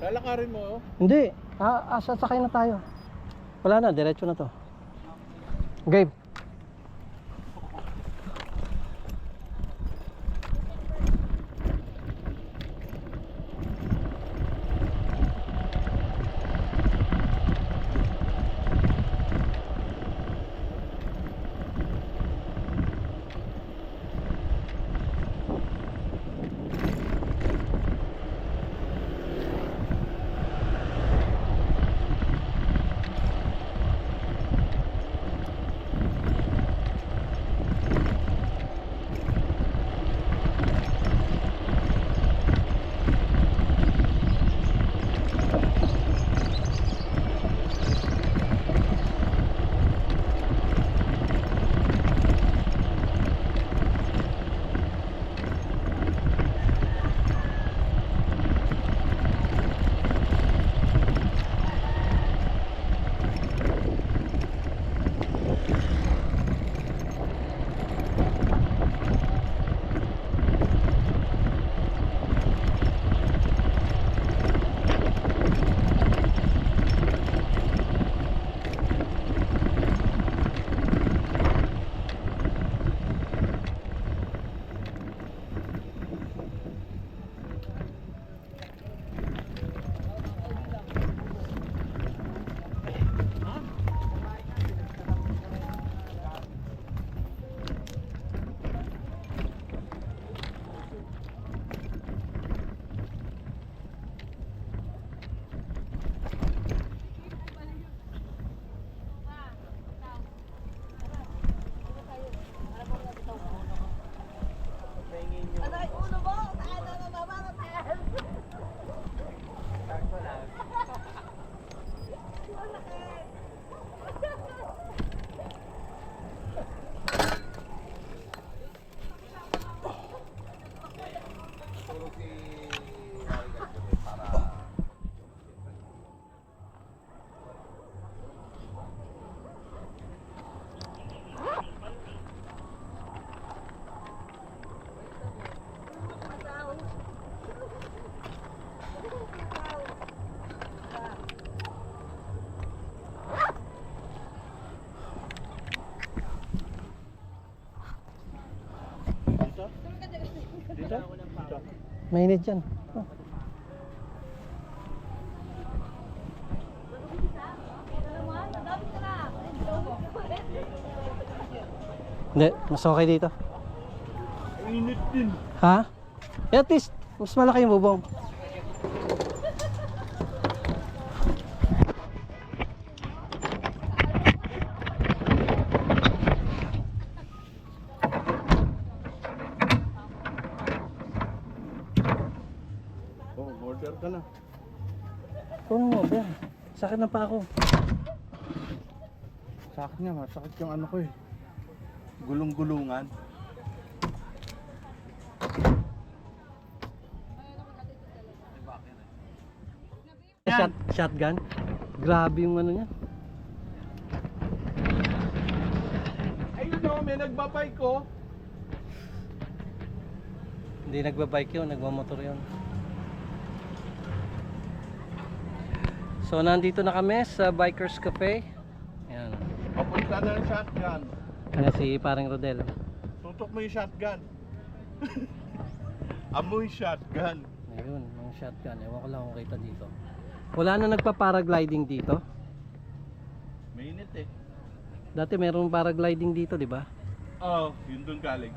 Lalakarin mo, oh. Hindi. Sasakay na tayo. Wala na, diretso na to. Game. Mainit dyan. Oh. Hindi, mas okay dito. Init din. Ha? At least, mas malaki yung bubong. Order ka na. Kunin mo, Ben. Sakit na pa ako. Sa akin nga, masakit yung ano ko eh. Gulong-gulungan. Shotgun. Grabe yung ano niya. Ayun o, may nagbabike ko. Hindi nagbabike yun, nagmamotor yun. So nandito na kami sa Bikers Cafe. Ayan. Papunta na ng shotgun. Ano si paring Rodel. Tutok mo yung shotgun. Amoy shotgun. Ayun, mga shotgun. Ewan ko lang kung kita dito. Wala na nagpa-paragliding dito. Mainit eh. Dati meron paragliding dito, di ba? Oo, yun doon galing.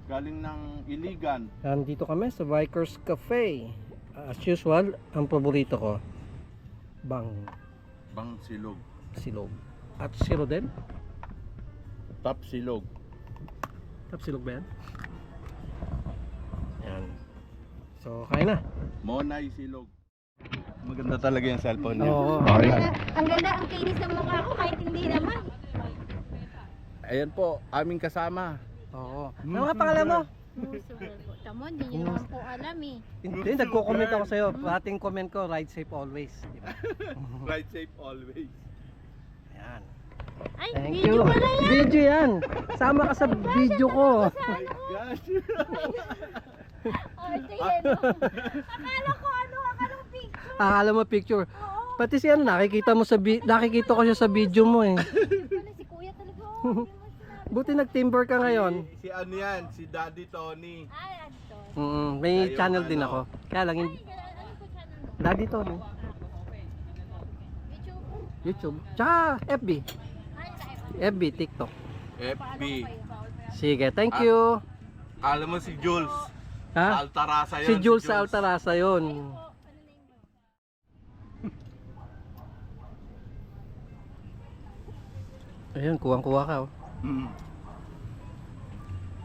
Galing ng Iligan. Nandito kami sa Bikers Cafe. As usual, ang paborito ko, Bang Silog. Silog. At si Rodel? Top Silog. Top Silog ba yan? Yan. So, kain na. Monay Silog. Maganda talaga yung cellphone niya. Oo. Ang ganda, ang kinis ng mukha ko kahit hindi naman. Ayan po, aming kasama. Oo. Ano nga pangalan mo? Tamo, hindi nyo naman po alam eh. Hindi, nagko-comment ako sa'yo. Ating comment ko, ride safe always. Diba? Ride safe always. Ayan. Ay, Thank video you. pala yan. Video yan. Sama ka sa video ko. My gosh. Arte yan, no? Akala ko akala ko picture. Akala mo picture. Oo. Pati si ano, nakikita ko siya sa video mo eh. Wala si kuya talaga. Hindi mo sinabi. Buti nag-timber ka ngayon. Si ano yan, si Daddy Tony. Ay, ito. May Ayun, channel din ano. ako. Kaya lang, Ay, ano po channel mo? Daddy Tony. YouTube? YouTube. Tsaka FB. Ay, sa FB, TikTok. FB. Sige, thank you. Alam mo si Jules. Sa Ha? Altarasa yun. Si Jules sa Altarasa yun. Ano name mo? Ayun, kuwang-kuha ka. Oh.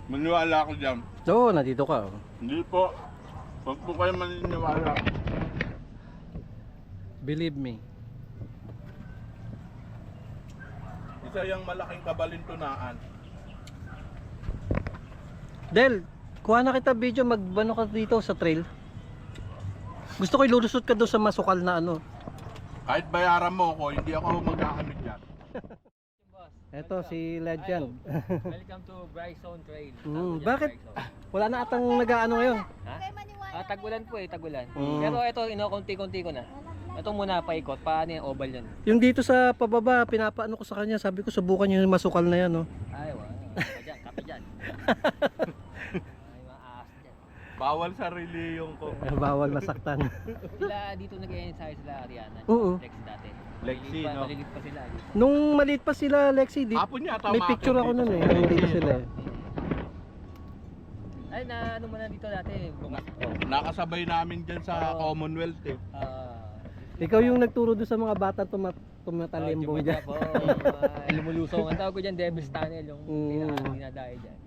Maniwala ako dyan. Oo, nandito ka. Oh. Hindi po. Huwag po kayo maniniwala. Believe me. Isa yung malaking kabalintunaan. Del, kuha na kita video, magbano ka dito sa trail. Gusto ko ilulusot ka doon sa masukal na ano. Kahit bayaran mo ako, hindi ako magkakamit yan. Eto si Legend. Welcome to Bryson Trail. Bakit? Wala na atang nag-ano ngayon. Ha? Kaya maniwala. Tagulan po tagulan. Mm. Pero ito, konti-konti ko na. Ito muna paikot, paano yung oval yan? Yung dito sa pababa, pinapaano ko sa kanya, sabi ko subukan yung masukal na yan, no. Ay, wow. Kape dyan. Ay, maas dyan. Bawal sa reliyong ko. Bawal masaktan. Sila dito nag-ensayo sila Ariana. Oo. Lexi dati. Lexi, no? Malilit pa sila. Dito. Nung maliit pa sila, Lexi, Hapon yata may picture ako nun eh. Nung dito sila eh. Ay, na ano mo na dito dati. Nakasabay namin dyan sa Commonwealth eh. Ikaw yung nagturo doon sa mga bata tumatalimbong dyan. Lumulusong. Ang tawag ko dyan, Devil's Tunnel. Yung Mm. dinadayo dyan.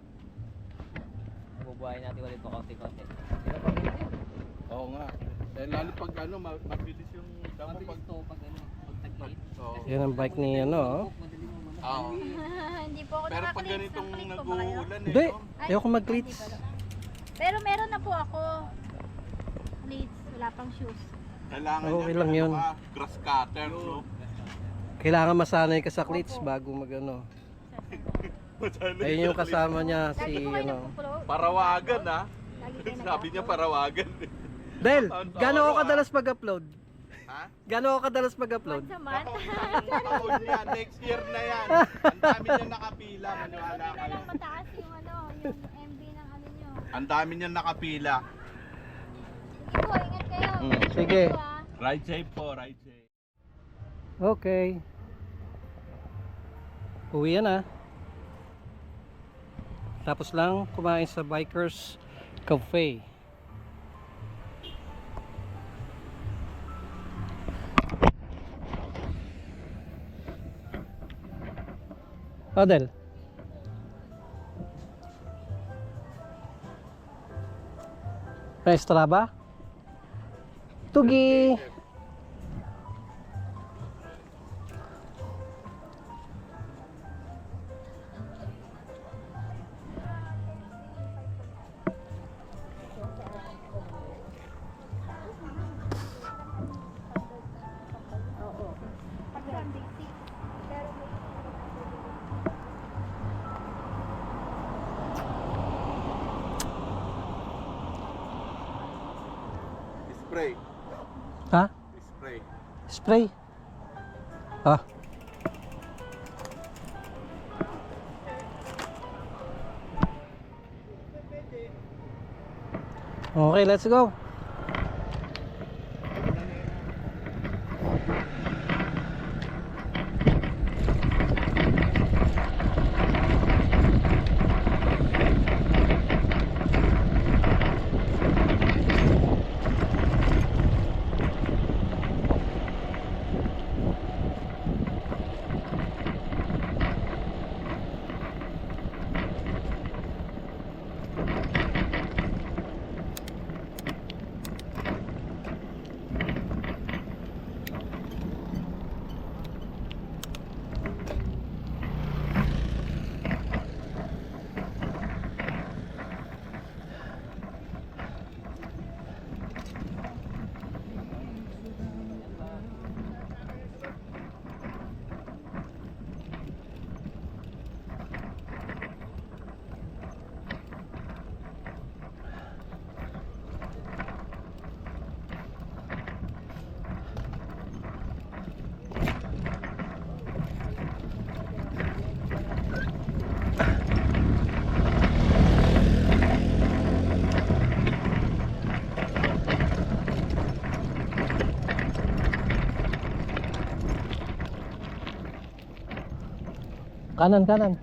Bubuhayin natin ulit po konti-konti. Oo nga. Eh, lalo pag ano, mabilis yung damo Mabilis pag... to pag ano, pag tag-light. Oo. Yan ang bike ni ano, oh. Madali mo muna. Oo. Hindi po ako Pero pag nakaka-cleans ganitong ng clip po ba kayo? nag-uulan eh, Hindi, no? Ay, ayoko mag-cleats. hindi pala. Pero meron na po ako. Cleats, wala pang shoes. Kailangan Okay yan, lang yun. ano ka, grass cutter, no? Kailangan masanay ka sa cleats bago mag-ano. Ayun yung kasama niya Lagi si po kayo ano. nagpo-upload. Parawagan, ha? Lagi kayo Sabi niya parawagan. Del, Taon sa gano'n ako araw, kadalas mag-upload? Ha? Gano'n ako kadalas mag-upload? Once a month. Taon yan, next year na yan. Ang dami niya nakapila, maniwala Hindi na kayo. lang mataas yung ano, yung MB ng ano nyo. Ang dami niya nakapila. Sige po, ingat kayo. Sige. Ito, ah. Ride safe po, ride safe. Okay. Uwi na. Tapos lang kumain sa Bikers Cafe. Adel. Extra ba? Tugi. Spray. Ha? Spray. Spray. Ah. Okay, let's go. Kanan, kanan.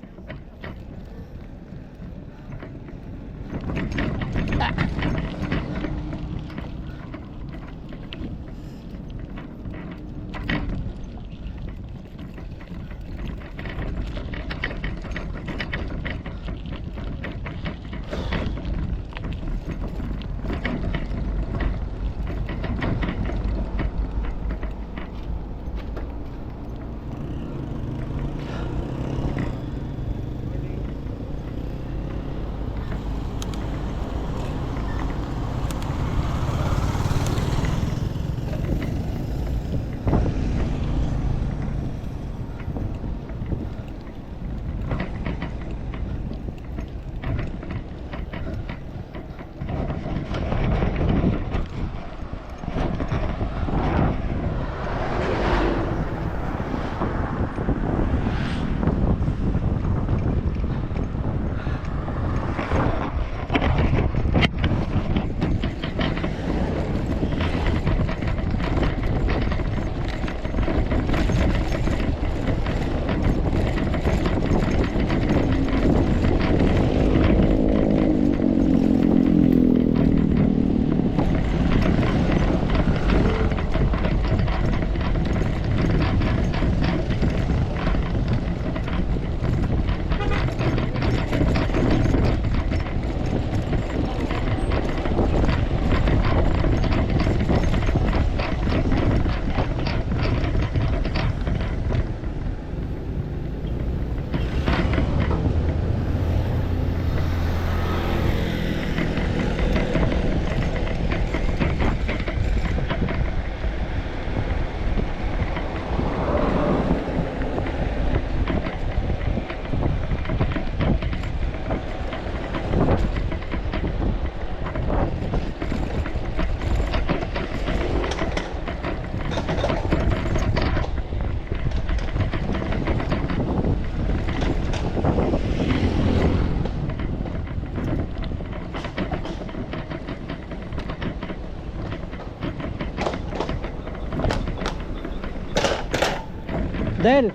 Del.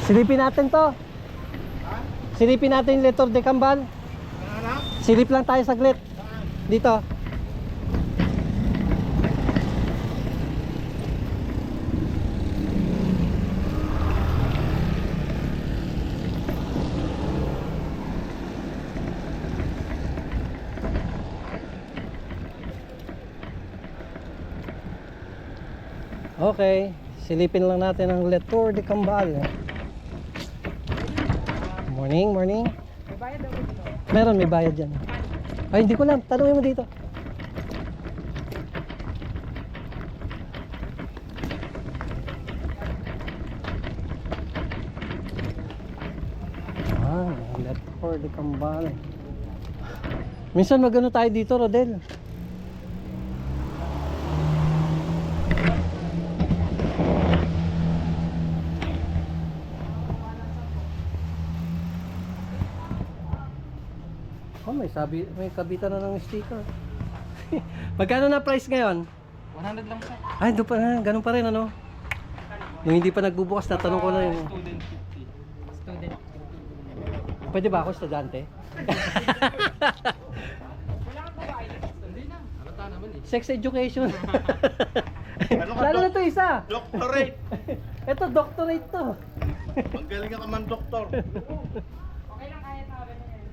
Silipin natin to. Silipin natin yung Letor de Cambal. Silip lang tayo saglit. Dito. Okay, silipin lang natin ang Letor de Cambal. Morning, morning. May bayad daw ito. Meron, may bayad dyan. Ay, hindi ko lang. Tanungin mo dito. Ah, Letor de Cambal. Minsan magano tayo dito, Rodel. Oh, may kabitan na ng sticker. Magkano na price ngayon? 100 lang sa Ay, doon pa na, ganun pa rin ano. Nung hindi pa nagbubukas, natanong ko na yun. student 50. Student. Pwede ba ako estudyante? Wala kang babae dito. Hindi na. Halata naman eh. Sex education. Ano ka, Lalo na to isa. Doctorate! Ito, doctorate to. Magaling ka man, doktor. Okay lang kaya sabi na yan.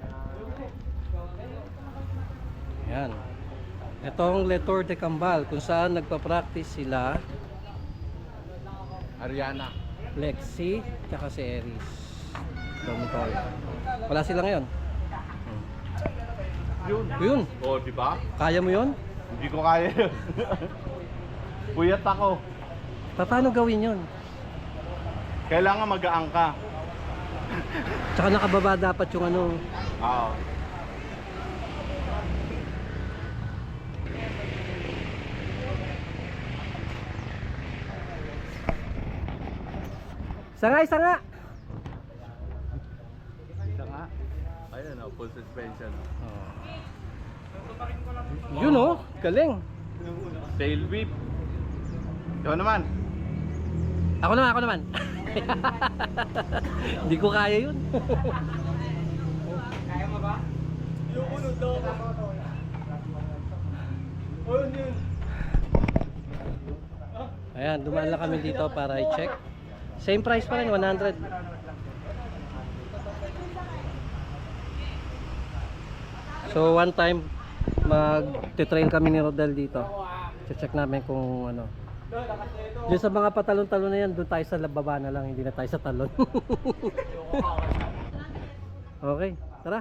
Yan. Itong Letor de Cambal kung saan nagpa-practice sila Ariana. Lexi tsaka si Eris. Dormitory. Wala sila ngayon. Yun. Yun. O, di ba? Kaya mo yun? Hindi ko kaya yun. Puyat ako. Paano gawin yun? Kailangan mag-aang ka. Tsaka nakababa dapat yung ano. Oo. Sanga, sanga. Isa nga. Ayun o, full suspension. Yun oh, galing. Tail whip. Ikaw naman. Ako naman. Hindi ko kaya yun. Kaya mo ba? Ayan, dumaan lang kami dito para i-check. Same price pa rin, 100. So one time mag-trail kami ni Rodel dito. Check namin kung ano. Diyan sa mga patalon-talon na yan, doon tayo sa baba na lang, hindi na tayo sa talon. Okay, tara.